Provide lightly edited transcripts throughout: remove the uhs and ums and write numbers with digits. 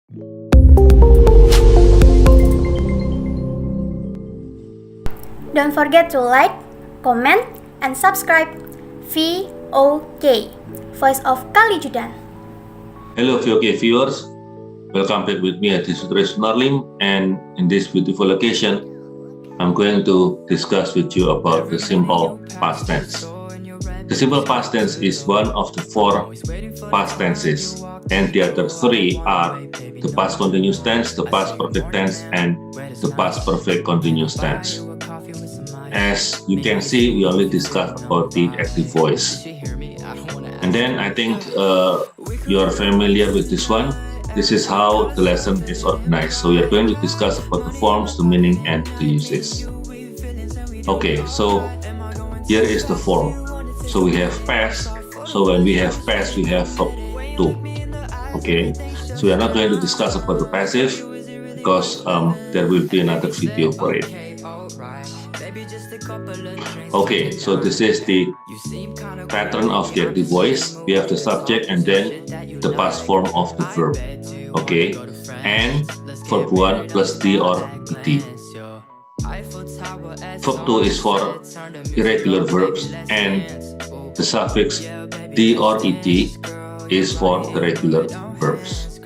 Don't forget to like, comment, and subscribe. VOK, Voice of Kalijudan. Hello VOK viewers, welcome back with me at Sutris Narlim, and in this beautiful occasion, I'm going to discuss with you about the simple past tense. The simple past tense is one of the 4 past tenses, and the other 3 are the past continuous tense, the past perfect tense, and the past perfect continuous tense. As you can see, we only discussed about the active voice. And then I think you are familiar with this one. This is how the lesson is organized. So we are going to discuss about the forms, the meaning, and the uses. Okay, so here is the form. So we have past. So when we have past, we have verb to. Okay, so we are not going to discuss about the passive because there will be another video for it. Okay, so this is the pattern of the active voice. We have the subject and then the past form of the verb. Okay, and verb 1 plus D or ed. Verb 2 is for irregular verbs, and the suffix D or ed is for the regular verbs.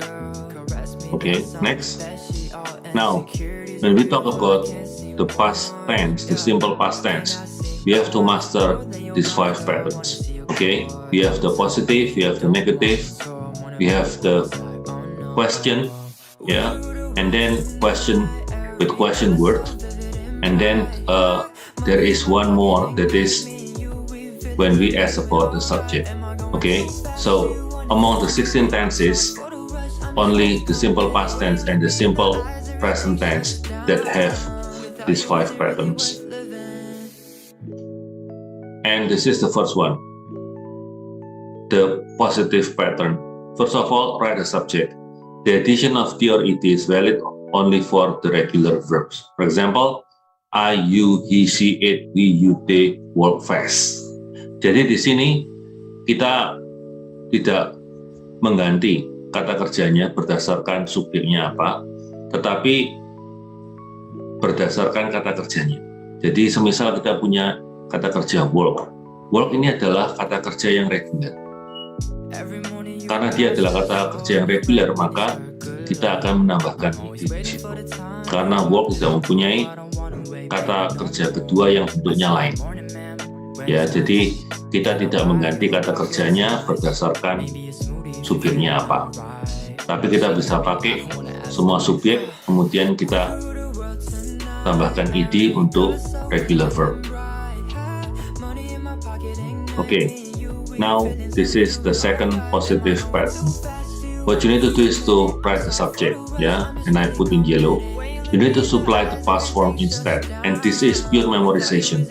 Okay, next. Now, when we talk about the past tense, the simple past tense, we have to master these 5 patterns. Okay, we have the positive, we have the negative, we have the question, yeah, and then question with question word, and then there is one more, that is when we ask about the subject. Okay, so among the 16 tenses, only the simple past tense and the simple present tense that have these 5 patterns. And this is the first one, the positive pattern. First of all, write a subject. The addition of D or ed is valid only for the regular verbs. For example, I, you, he, she, it, we, you, they work fast. Jadi di sini kita tidak mengganti kata kerjanya berdasarkan subjeknya apa, tetapi berdasarkan kata kerjanya. Jadi semisal kita punya kata kerja work. Work ini adalah kata kerja yang reguler. Karena dia adalah kata kerja yang reguler, maka kita akan menambahkan ed di situ. Karena work tidak mempunyai kata kerja kedua yang bentuknya lain. Ya, jadi kita tidak mengganti kata kerjanya berdasarkan subjeknya apa. Tapi kita bisa pakai semua subjek, kemudian kita tambahkan ed untuk regular verb. Okay, now this is the second positive pattern. What you need to do is to write the subject, yeah, and I put in yellow. You need to supply the past form instead, and this is pure memorization.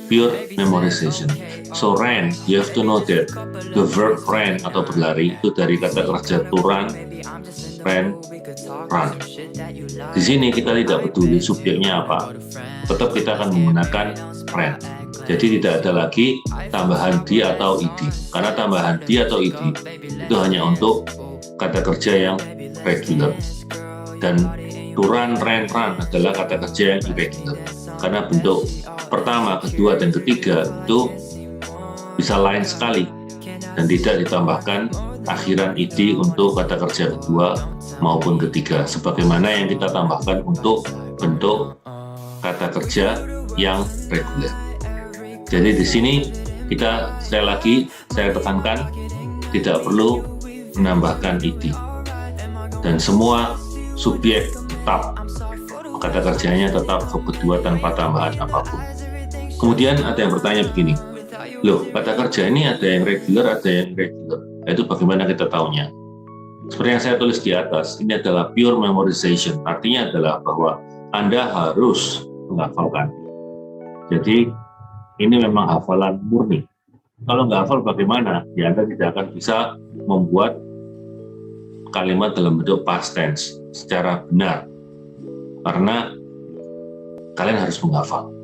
Pure memorization. So ran, you have to know that the verb ran atau berlari itu dari kata kerja to run, ran, run. Di sini kita tidak peduli subjeknya apa, tetap kita akan menggunakan ran. Jadi tidak ada lagi tambahan D atau ed, karena tambahan D atau ed itu hanya untuk kata kerja yang regular. Dan to run, ran, run adalah kata kerja yang irregular, karena bentuk pertama, kedua, dan ketiga itu bisa lain sekali dan tidak ditambahkan akhiran ed untuk kata kerja kedua maupun ketiga, sebagaimana yang kita tambahkan untuk bentuk kata kerja yang reguler. Jadi di sini kita sekali lagi saya tekankan tidak perlu menambahkan ed, dan semua subjek tetap kata kerjanya tetap verb kedua tanpa tambahan apapun. Kemudian ada yang bertanya begini, loh, kata kerja ini ada yang regular, ada yang irregular. Itu bagaimana kita tahunya? Seperti yang saya tulis di atas, ini adalah pure memorization. Artinya adalah bahwa Anda harus menghafalkan. Jadi ini memang hafalan murni. Kalau nggak hafal bagaimana? Ya Anda tidak akan bisa membuat kalimat dalam bentuk past tense secara benar. Karena kalian harus menghafal.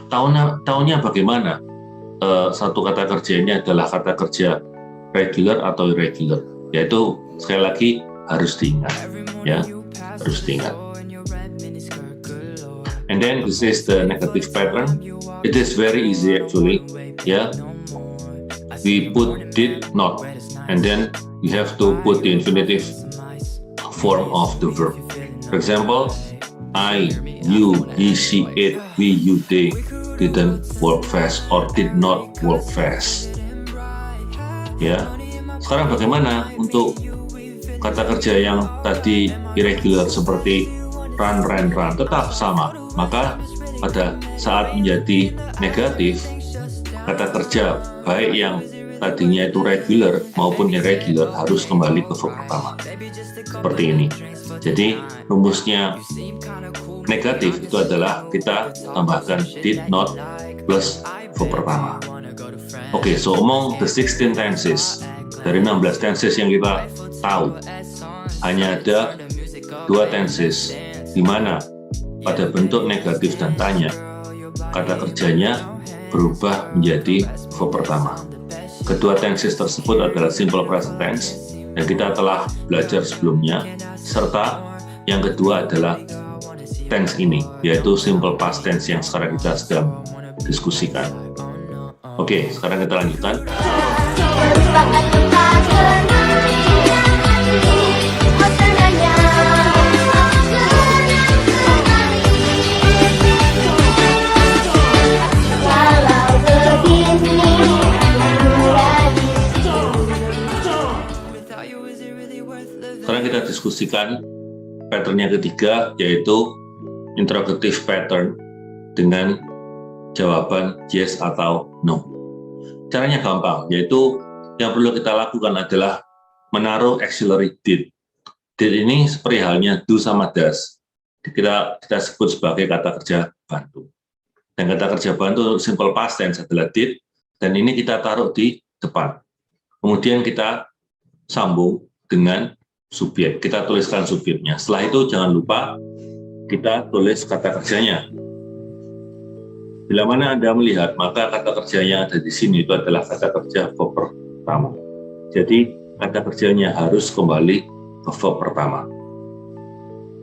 Tahunnya bagaimana? Satu kata kerja ini adalah kata kerja regular atau irregular. yaitu sekali lagi harus diingat, ya, harus diingat. And then this is the negative pattern. It is very easy actually, yeah. We put did not, and then we have to put the infinitive form of the verb. For example, I, you, he, she, it, we, you, they didn't work fast or did not work fast. Ya, sekarang bagaimana untuk kata kerja yang tadi irregular seperti run, run, run, tetap sama. Maka pada saat menjadi negatif, kata kerja baik yang tadinya itu regular maupun irregular harus kembali ke verb pertama. Seperti ini. Jadi rumusnya negatif itu adalah kita tambahkan did not plus verb pertama. Oke, so among the 16 tenses, dari 16 tenses yang kita tahu, hanya ada 2 tenses di mana pada bentuk negatif dan tanya, kata kerjanya berubah menjadi verb pertama. Kedua tenses tersebut adalah simple present tense yang kita telah belajar sebelumnya, serta yang kedua adalah tense ini, yaitu simple past tense yang sekarang kita sedang diskusikan. Oke, sekarang kita lanjutkan. Sekarang kita diskusikan pattern yang ketiga, yaitu interrogative pattern dengan jawaban yes atau no. Caranya gampang, yaitu yang perlu kita lakukan adalah menaruh auxiliary did. Did ini seperti halnya do sama does. Kita sebut sebagai kata kerja bantu. Dan kata kerja bantu simple past tense adalah did, dan ini kita taruh di depan. Kemudian kita sambung dengan subjek, kita tuliskan subjeknya. Setelah itu jangan lupa kita tulis kata kerjanya. Bila mana Anda melihat, maka kata kerja yang ada di sini itu adalah kata kerja verb pertama. Jadi kata kerjanya harus kembali ke verb pertama.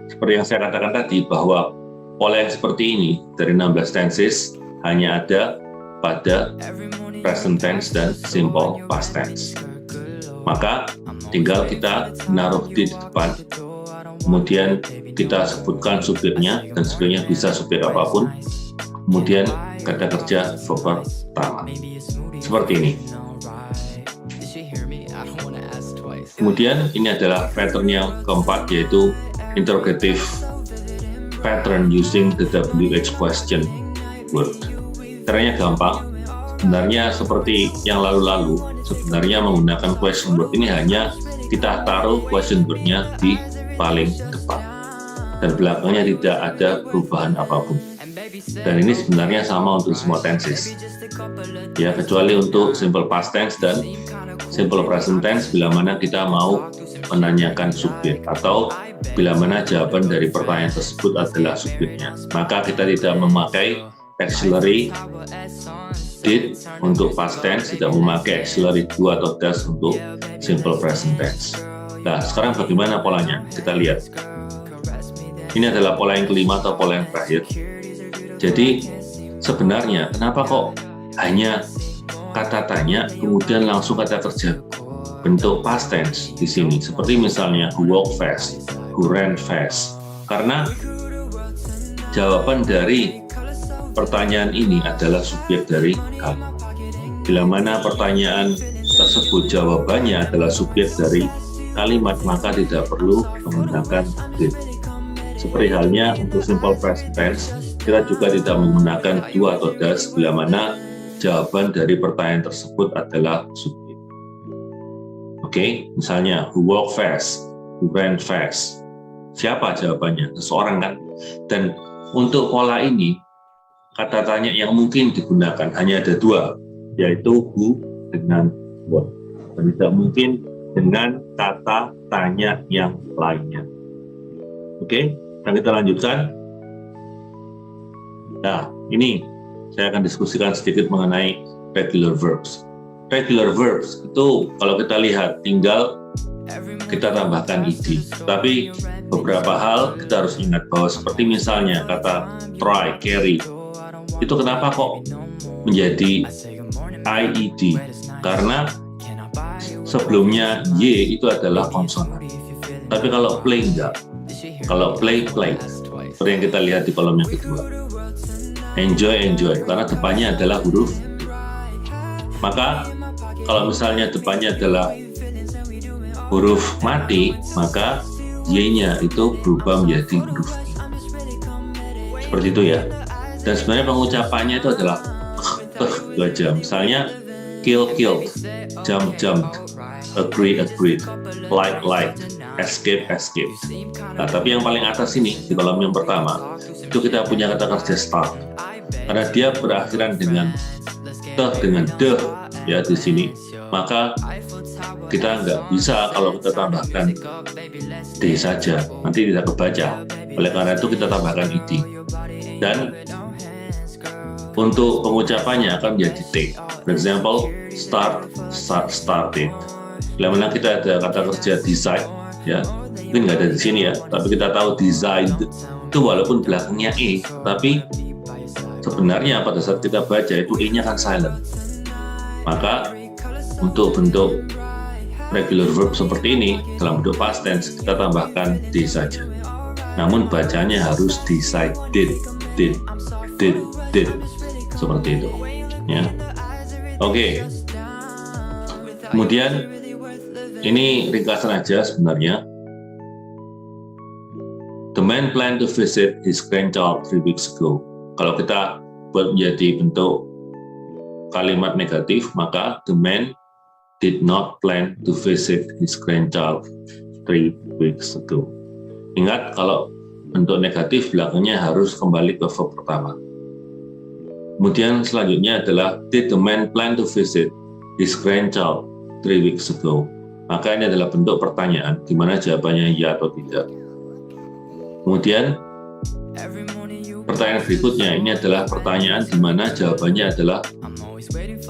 Seperti yang saya katakan tadi, bahwa pola yang seperti ini dari 16 tenses hanya ada pada present tense dan simple past tense. Maka tinggal kita menaruh di depan, kemudian kita sebutkan subjeknya, dan subjeknya bisa subjek apapun, kemudian kata kerja verb pertama. Seperti ini. Kemudian ini adalah pattern yang keempat, yaitu interrogative pattern using the WH question word. Caranya gampang. Sebenarnya seperti yang lalu-lalu, sebenarnya menggunakan question word ini hanya kita taruh question word-nya di paling depan. Dan belakangnya tidak ada perubahan apapun. Dan ini sebenarnya sama untuk semua tenses. Ya, kecuali untuk simple past tense dan simple present tense bila mana kita mau menanyakan subjek, atau bila mana jawaban dari pertanyaan tersebut adalah subjeknya. Maka kita tidak memakai auxiliary did untuk past tense, tidak memakai auxiliary do atau does untuk simple present tense. Nah, sekarang bagaimana polanya? Kita lihat. Ini adalah pola yang kelima atau pola yang terakhir. Jadi sebenarnya kenapa kok hanya kata tanya kemudian langsung kata kerja bentuk past tense di sini? Seperti misalnya who walked fast, who ran fast. Karena jawaban dari pertanyaan ini adalah subjek dari kalimat. Bila mana pertanyaan tersebut jawabannya adalah subjek dari kalimat, maka tidak perlu menggunakan did. Seperti halnya untuk simple present tense, kita juga tidak menggunakan do atau does bila mana jawaban dari pertanyaan tersebut adalah subjek. Oke, misalnya who walked fast, who ran fast. Siapa jawabannya? Seseorang kan? Dan untuk pola ini, kata tanya yang mungkin digunakan hanya ada 2, yaitu who dengan what. Dan tidak mungkin dengan kata tanya yang lainnya. Oke, dan kita lanjutkan. Nah, ini saya akan diskusikan sedikit mengenai regular verbs. Regular verbs itu kalau kita lihat tinggal kita tambahkan ed. Tapi beberapa hal kita harus ingat bahwa seperti misalnya kata try, carry, itu kenapa kok menjadi ied? Karena sebelumnya y itu adalah konsonan. Tapi kalau play enggak. Kalau play, seperti yang kita lihat di kolom yang kedua. Enjoy, karena depannya adalah huruf. Maka kalau misalnya depannya adalah huruf mati, maka y-nya itu berubah menjadi huruf i. Seperti itu ya. Dan sebenarnya pengucapannya itu adalah itu aja. Misalnya killed, jumped, agreed, like, escape. Nah, tapi yang paling atas ini di kolom yang pertama itu kita punya kata kerja start, karena dia berakhiran dengan de ya di sini, maka kita nggak bisa kalau kita tambahkan d saja, nanti tidak kebaca. Oleh karena itu kita tambahkan ed, dan untuk pengucapannya akan menjadi t. For example, started. Bila mana kita ada kata kerja decide, ya mungkin nggak ada di sini ya, tapi kita tahu design itu walaupun belakangnya e, tapi sebenarnya pada saat kita baca itu e-nya kan silent. Maka untuk bentuk regular verb seperti ini dalam bentuk past tense kita tambahkan d saja. Namun bacanya harus decided, did, seperti itu. Ya, oke. Kemudian ini ringkasan aja sebenarnya. The man planned to visit his grandchild 3 weeks ago. Kalau kita buat menjadi bentuk kalimat negatif, maka the man did not plan to visit his grandchild 3 weeks ago. Ingat, kalau bentuk negatif belakangnya harus kembali ke verb pertama. Kemudian selanjutnya adalah did the man plan to visit his grandchild 3 weeks ago. Maka ini adalah bentuk pertanyaan, di mana jawabannya ya atau tidak. Kemudian pertanyaan berikutnya ini adalah pertanyaan di mana jawabannya adalah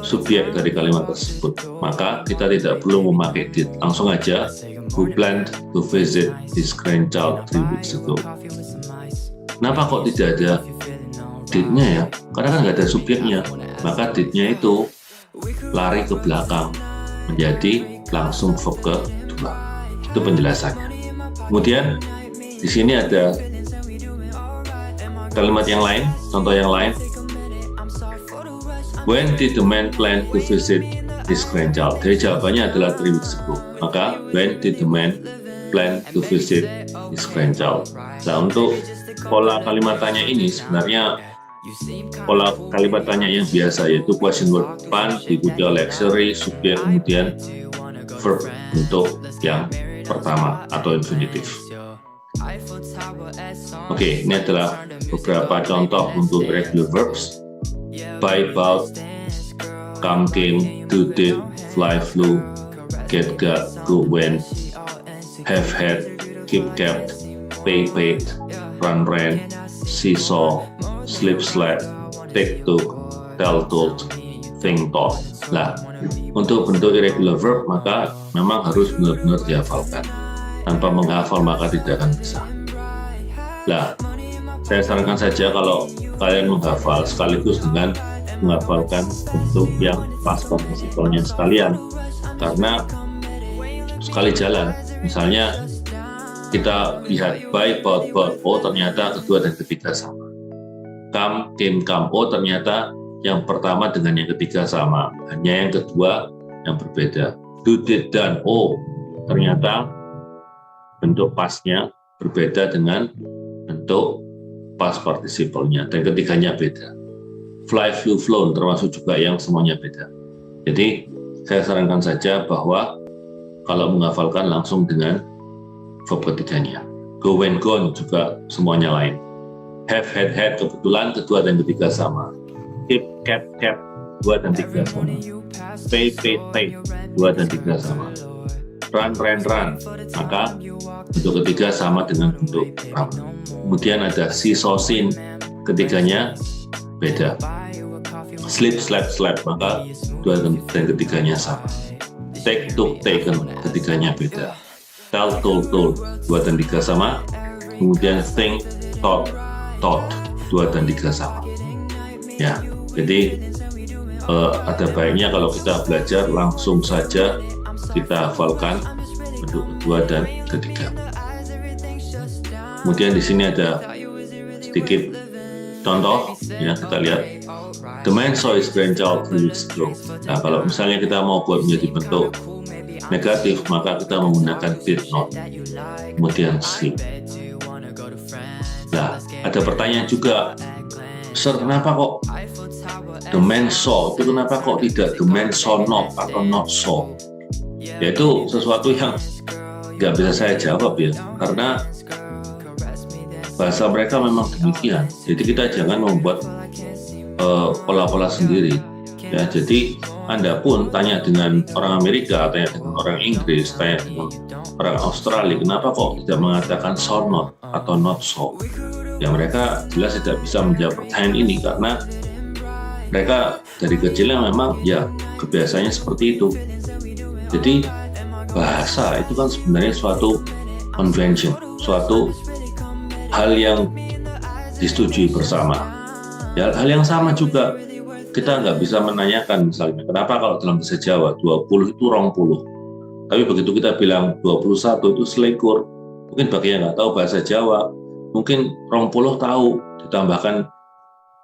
subjek dari kalimat tersebut. Maka kita tidak perlu memakai did, langsung aja who planned to visit his grandchild 3 weeks ago. Kenapa kok tidak ada did-nya ya? Karena kan nggak ada subjeknya. Maka did-nya itu lari ke belakang menjadi langsung verb kedua. Itu penjelasannya. Kemudian di sini ada kalimat yang lain, contoh yang lain. When did the man plan to visit his grandchild? Jadi jawabannya adalah 3 weeks ago. Maka when did the man plan to visit his grandchild? Nah, untuk pola kalimat tanya ini sebenarnya pola kalimat tanya yang biasa, yaitu question word depan diikuti oleh auxiliary, subjek, kemudian verb untuk yang pertama atau infinitif. Oke, ini adalah beberapa contoh untuk regular verbs. Buy, bought, come, came, do, did, fly, flew, get, got, go, went, have, had, keep, kept, pay, paid, run, ran, see, saw, sleep, slept, take, took, tell, told, think, thought. Nah, untuk bentuk irregular verb maka memang harus benar-benar dihafalkan. Tanpa menghafal maka tidak akan bisa. Nah, saya sarankan saja kalau kalian menghafal sekaligus dengan menghafalkan bentuk yang past participle-nya sekalian, karena sekali jalan. Misalnya kita lihat buy, bought, oh ternyata kedua dan ketiga sama. Come, came, come, oh ternyata yang pertama dengan yang ketiga sama, hanya yang kedua yang berbeda. Do, did, done, oh ternyata bentuk pastnya berbeda dengan bentuk past participle-nya, dan ketiganya beda. Fly, flew, flown termasuk juga yang semuanya beda. Jadi saya sarankan saja bahwa kalau menghafalkan langsung dengan verb ketiganya. Go, went, gone juga semuanya lain. Have, had, kebetulan kedua dan ketiga sama. Keep, kept, dua dan tiga sama. Pay, paid, dua dan tiga sama. Run, ran, maka bentuk ketiga sama dengan bentuk pertama. Kemudian ada see, saw, seen, ketiganya beda. Sleep, slept, maka dua dan ketiganya sama. Take, took, taken, ketiganya beda. tell, told, 2 dan 3 sama. Kemudian think, thought, 2 dan 3 sama. Ya, jadi ada baiknya kalau kita belajar langsung saja kita hafalkan bentuk kedua dan ketiga. Kemudian di sini ada sedikit contoh, ya kita lihat. The man saw his grandchild 3 weeks ago. Nah, kalau misalnya kita mau buat menjadi bentuk negatif, maka kita menggunakan did not, kemudian see. Nah, ada pertanyaan juga, Sir, kenapa kok the man saw, itu kenapa kok tidak the man saw not atau not saw? Yaitu sesuatu yang nggak bisa saya jawab ya, karena bahasa mereka memang demikian. Jadi kita jangan membuat pola-pola sendiri. Ya, jadi Anda pun tanya dengan orang Amerika, tanya dengan orang Inggris, tanya dengan orang Australia, kenapa kok tidak mengatakan saw not atau not saw? Ya mereka jelas tidak bisa menjawab pertanyaan ini karena mereka dari kecilnya memang ya kebiasaannya seperti itu. Jadi bahasa itu kan sebenarnya suatu convention, suatu hal yang disetujui bersama. Ya, hal yang sama juga kita nggak bisa menanyakan misalnya kenapa kalau dalam bahasa Jawa 20 itu 20, tapi begitu kita bilang 21 itu selikur, mungkin bagi yang nggak tahu bahasa Jawa mungkin 20 tahu, ditambahkan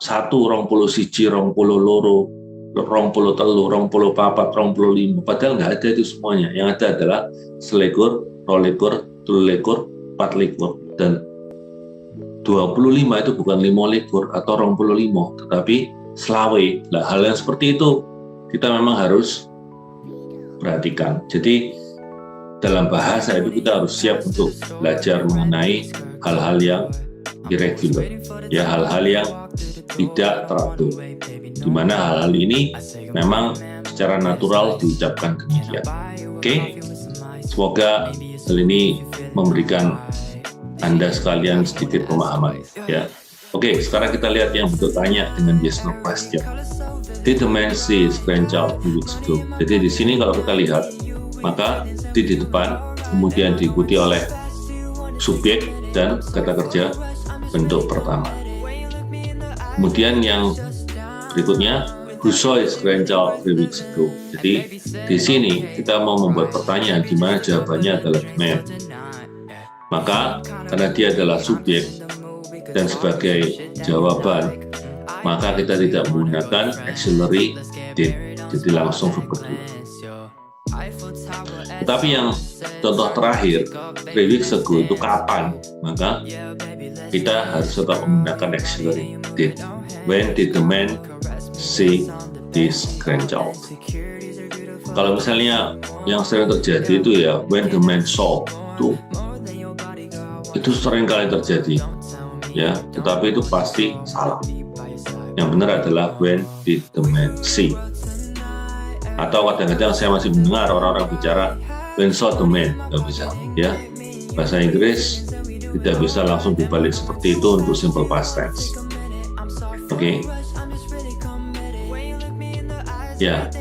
1, 20 siji, 20 loro, 20 telu, 20 papat, 20 5, padahal nggak ada itu semuanya. Yang ada adalah selikur, 22, 23, 24, dan 25 itu bukan 25 atau 25, tetapi selawe. Nah, hal yang seperti itu kita memang harus perhatikan. Jadi dalam bahasa itu kita harus siap untuk belajar mengenai hal-hal yang irregular, ya hal-hal yang tidak teratur, di mana hal-hal ini memang secara natural diucapkan demikian. Oke, semoga hal ini memberikan Anda sekalian sedikit pemahaman, ya. Oke, sekarang kita lihat yang bentuk tanya dengan yes no question. Did the man see his grandchild 2 weeks ago? Jadi di sini kalau kita lihat, maka di depan kemudian diikuti oleh subjek dan kata kerja bentuk pertama. Kemudian yang berikutnya, who saw his grandchild 3 weeks ago? Jadi di sini kita mau membuat pertanyaan di mana jawabannya adalah the man. Maka karena dia adalah subjek dan sebagai jawaban, maka kita tidak menggunakan auxiliary did, jadi langsung verb kedua. Tetapi yang contoh terakhir 3 weeks ago itu kapan, maka kita harus tetap menggunakan auxiliary did. When did the man see his grandchild? Kalau misalnya yang sering terjadi itu ya when the man saw, itu sering kali terjadi, ya, tetapi itu pasti salah. Yang benar adalah when did the man see. Atau kadang-kadang saya masih mendengar orang-orang bicara when saw the man, nggak bisa, ya. Bahasa Inggris tidak bisa langsung dibalik seperti itu untuk simple past tense. Oke. Ya,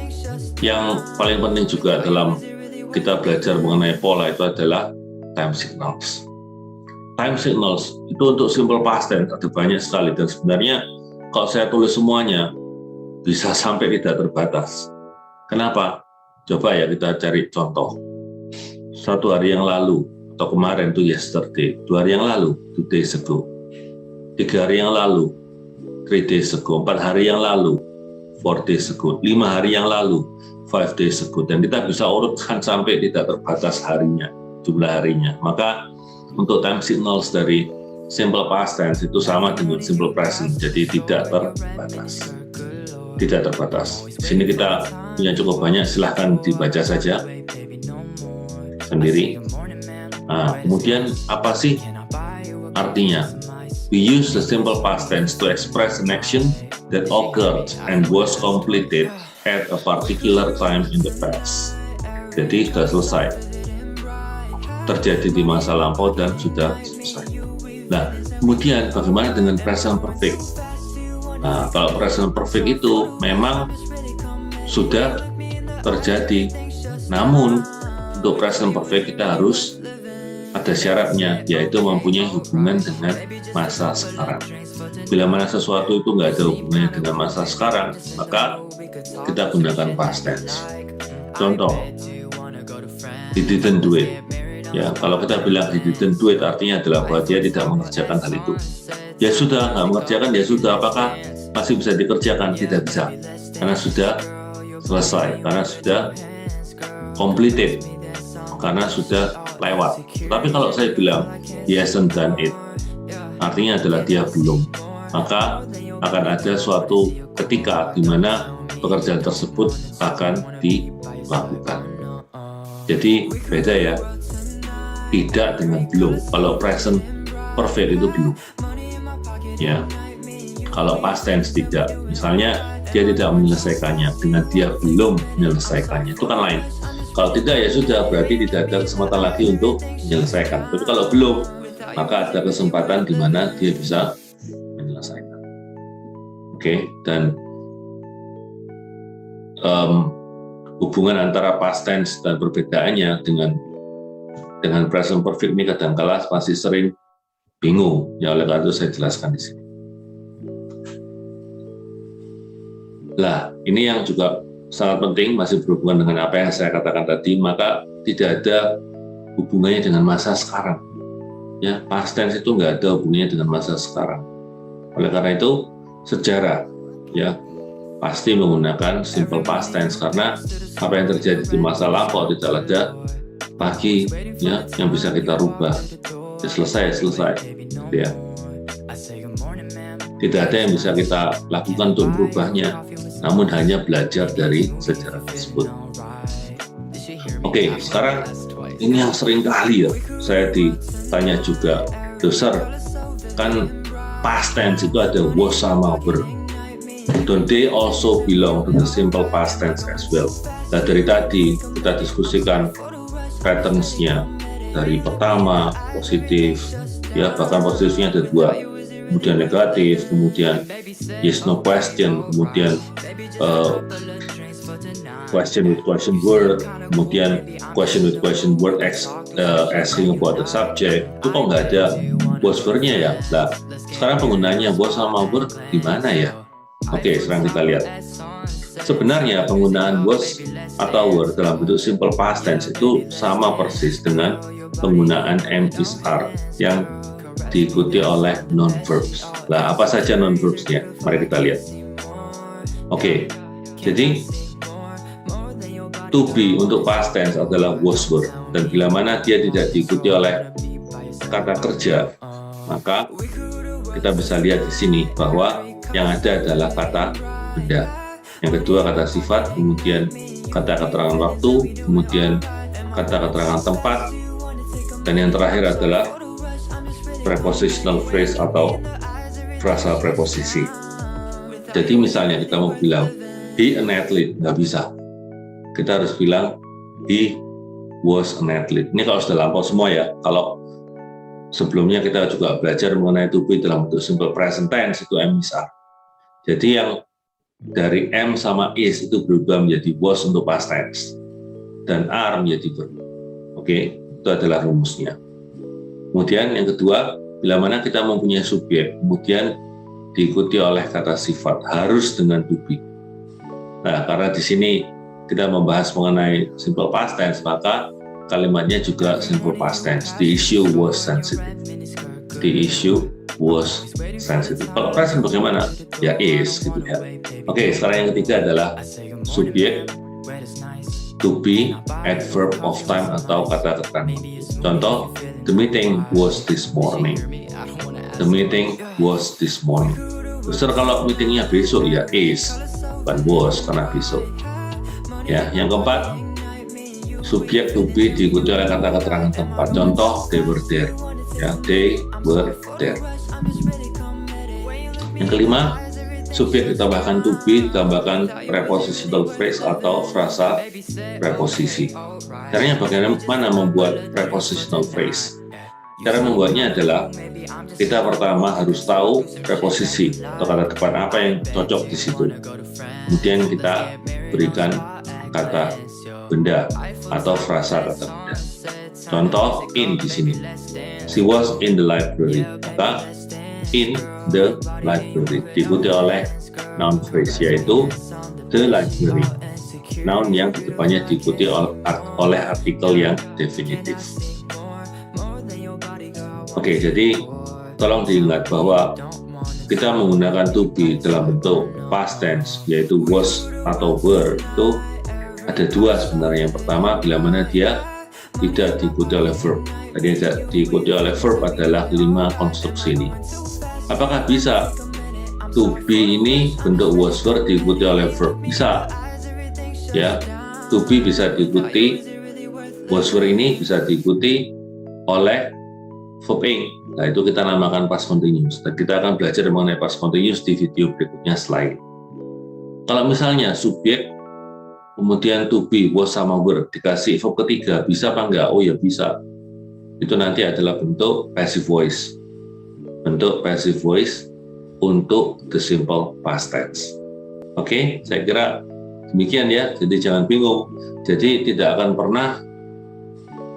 yang paling penting juga dalam kita belajar mengenai pola itu adalah time signals. Time signals itu untuk simple past tense ada banyak sekali, dan sebenarnya kalau saya tulis semuanya bisa sampai tidak terbatas. Kenapa? Coba ya kita cari contoh. 1 hari yang lalu atau kemarin itu yesterday, 2 hari yang lalu 2 days ago, 3 hari yang lalu 3 days ago, 4 hari yang lalu 4 days ago, 5 hari yang lalu 5 days ago, dan kita bisa urutkan sampai tidak terbatas harinya, jumlah harinya. Maka untuk time signals dari simple past tense itu sama dengan simple present, jadi tidak terbatas. Tidak terbatas. Di sini kita punya cukup banyak, silahkan dibaca saja sendiri. Nah, kemudian apa sih artinya? We use the simple past tense to express an action that occurred and was completed at a particular time in the past. Jadi sudah selesai, terjadi di masa lampau dan sudah selesai. Nah, kemudian bagaimana dengan present perfect? Nah, kalau present perfect itu memang sudah terjadi, namun untuk present perfect kita harus ada syaratnya, yaitu mempunyai hubungan dengan masa sekarang. Bila mana sesuatu itu nggak ada hubungannya dengan masa sekarang, maka kita gunakan past tense. Contoh, he didn't do it. Ya, kalau kita bilang he didn't do it, artinya adalah bahwa dia tidak mengerjakan hal itu. Ya sudah, nggak mengerjakan, ya sudah. Apakah masih bisa dikerjakan? Tidak bisa, karena sudah selesai, karena sudah completed, karena sudah lewat. Tapi kalau saya bilang he hasn't done it, artinya adalah dia belum, maka akan ada suatu ketika di mana pekerjaan tersebut akan dilakukan. Jadi beda ya, tidak dengan belum. Kalau present perfect itu belum. Ya, kalau past tense tidak. Misalnya dia tidak menyelesaikannya, dengan dia belum menyelesaikannya, itu kan lain. Kalau tidak, ya sudah, berarti tidak ada kesempatan lagi untuk menyelesaikan. Tapi kalau belum, maka ada kesempatan di mana dia bisa menyelesaikan. Oke, dan hubungan antara past tense dan perbedaannya dengan present perfect ini kadang-kala masih sering bingung. Ya, oleh karena itu saya jelaskan di sini. Lah, ini yang juga sangat penting, masih berhubungan dengan apa yang saya katakan tadi, maka tidak ada hubungannya dengan masa sekarang. Ya, past tense itu nggak ada hubungannya dengan masa sekarang. Oleh karena itu, sejarah ya pasti menggunakan simple past tense, karena apa yang terjadi di masa lampau tidak ada lagi ya yang bisa kita rubah. Ya, selesai ya. Tidak ada yang bisa kita lakukan untuk merubahnya, namun hanya belajar dari sejarah tersebut. Oke, sekarang ini yang sering kali ya saya ditanya juga, Doser, kan past tense itu ada was sama were. Don't they also belong to the simple past tense as well? Nah, dari tadi kita diskusikan patterns-nya, dari pertama positif, ya bahkan positifnya ada dua, kemudian negatif, kemudian yes no question, kemudian question with question word, kemudian question with question word asking about the subject. Itu kok nggak ada was were-nya ya? Nah, sekarang penggunaannya was sama were di mana ya? Oke, sekarang kita lihat. Sebenarnya penggunaan was atau were dalam bentuk simple past tense itu sama persis dengan penggunaan am is are yang diikuti oleh non-verbs. Nah, apa saja non-verbsnya? Mari kita lihat. Oke, jadi to be untuk past tense adalah was were, dan bila mana dia tidak diikuti oleh kata kerja, maka kita bisa lihat di sini bahwa yang ada adalah kata benda. Yang kedua kata sifat, kemudian kata keterangan waktu, kemudian kata keterangan tempat, dan yang terakhir adalah prepositional phrase atau frasa preposisi. Jadi misalnya kita mau bilang he an athlete, nggak bisa. Kita harus bilang he was an athlete. Ini kalau sudah lampau semua ya. Kalau sebelumnya kita juga belajar mengenai to be dalam bentuk simple present tense, itu am is are. Jadi yang dari am sama is itu berubah menjadi was untuk past tense, dan are menjadi verb. Oke, itu adalah rumusnya. Kemudian yang kedua, bila mana kita mempunyai subjek, kemudian diikuti oleh kata sifat, harus dengan to be. Nah, karena di sini kita membahas mengenai simple past tense, maka kalimatnya juga simple past tense. The issue was sensitive. The issue was sensitive. Kalau present bagaimana? Ya is, gitu ya. Oke, sekarang yang ketiga adalah subjek, to be, adverb of time atau kata keterangan. Contoh, the meeting was this morning. The meeting was this morning. Besar kalau meetingnya besok ya is, bukan was karena besok. Ya, yang keempat, subjek to be diikuti oleh kata keterangan tempat. Contoh, they were there. Ya, they were there. Yang kelima, subjek ditambahkan to be, ditambahkan prepositional phrase atau frasa preposisi. Caranya bagaimana membuat prepositional phrase? Cara membuatnya adalah kita pertama harus tahu preposisi atau kata depan apa yang cocok di situ. Kemudian kita berikan kata benda atau frasa kata benda. Contoh in di sini. She was in the library. Maka in the library diikuti oleh noun phrase yaitu the library. Noun yang di depannya diikuti oleh artikel yang definitif. Oke, jadi tolong diingat bahwa kita menggunakan to be dalam bentuk past tense yaitu was atau were itu ada dua sebenarnya. Yang pertama bila mana dia tidak diikuti oleh verb. Tadi tidak diikuti oleh verb adalah 5 konstruksi ini. Apakah bisa to be ini bentuk was were diikuti oleh verb? Bisa. Ya, to be bisa diikuti, was were ini bisa diikuti oleh verb ing. Nah, itu kita namakan past continuous. Dan kita akan belajar mengenai past continuous di video berikutnya slide. Kalau misalnya subjek kemudian to be, was sama were dikasih verb ketiga, bisa apa enggak? Oh ya bisa. Itu nanti adalah bentuk passive voice. Bentuk passive voice untuk the simple past tense. Oke, saya kira demikian ya. Jadi jangan bingung. Jadi tidak akan pernah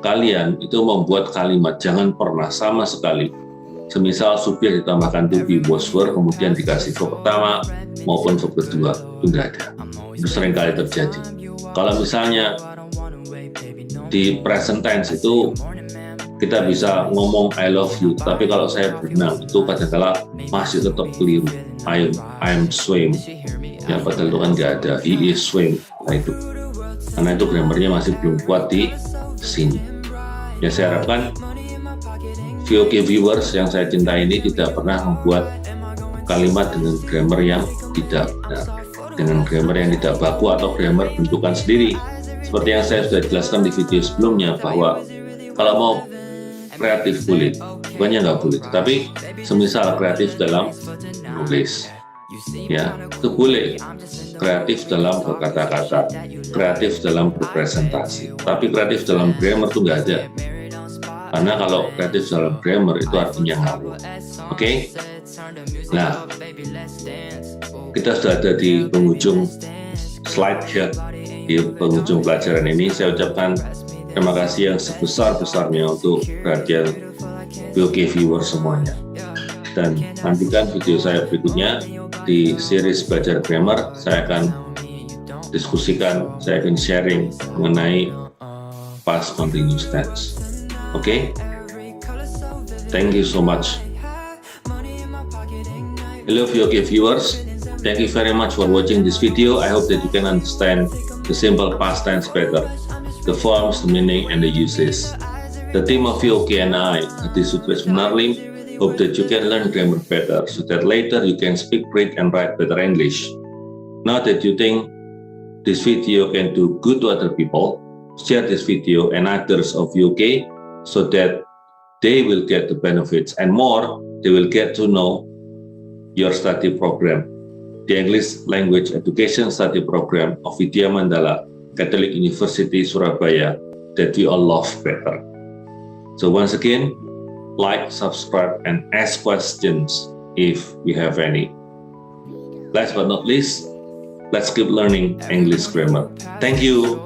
kalian itu membuat kalimat, jangan pernah sama sekali. Semisal subjek ditambahkan to be, was were, kemudian dikasih verb pertama maupun verb kedua, itu enggak ada. Itu sering kali terjadi. Kalau misalnya di present tense itu kita bisa ngomong I love you, tapi kalau saya berenang itu kadang-kala masih tetap keliru. I'm swim, ya padahal itu kan nggak ada. He is swim, nah itu karena itu grammarnya masih belum kuat di sini. Ya saya harapkan VOK viewers yang saya cintai ini tidak pernah membuat kalimat dengan grammar yang tidak benar, dengan grammar yang tidak baku atau grammar bentukan sendiri. Seperti yang saya sudah jelaskan di video sebelumnya bahwa kalau mau kreatif boleh, bukannya nggak boleh, tetapi semisal kreatif dalam menulis, ya itu boleh. Kreatif dalam berkata-kata, kreatif dalam berpresentasi, tapi kreatif dalam grammar itu nggak ada. Karena kalau kreatif dalam grammar itu artinya ngawur. Oke? Nah, kita sudah ada di penghujung slide ya, di penghujung pelajaran ini. Saya ucapkan terima kasih yang sebesar-besarnya untuk perhatian VOK viewer semuanya. Dan nantikan video saya berikutnya di series belajar grammar. Saya akan diskusikan, saya akan sharing mengenai past continuous tense. Okay? Thank you so much. Hello VOK viewers. Thank you very much for watching this video. I hope that you can understand the simple past tense better, the forms, the meaning, and the uses. The team of VOK and I, that is Sutris Munarlim, hope that you can learn grammar better so that later you can speak, read, and write better English. Now that you think this video can do good to other people, share this video and others of VOK so that they will get the benefits and more, they will get to know your study program, the English Language Education Study Program of Vidya Mandala Catholic University Surabaya that we all love better. So once again, like, subscribe, and ask questions if you have any. Last but not least, let's keep learning English grammar. Thank you.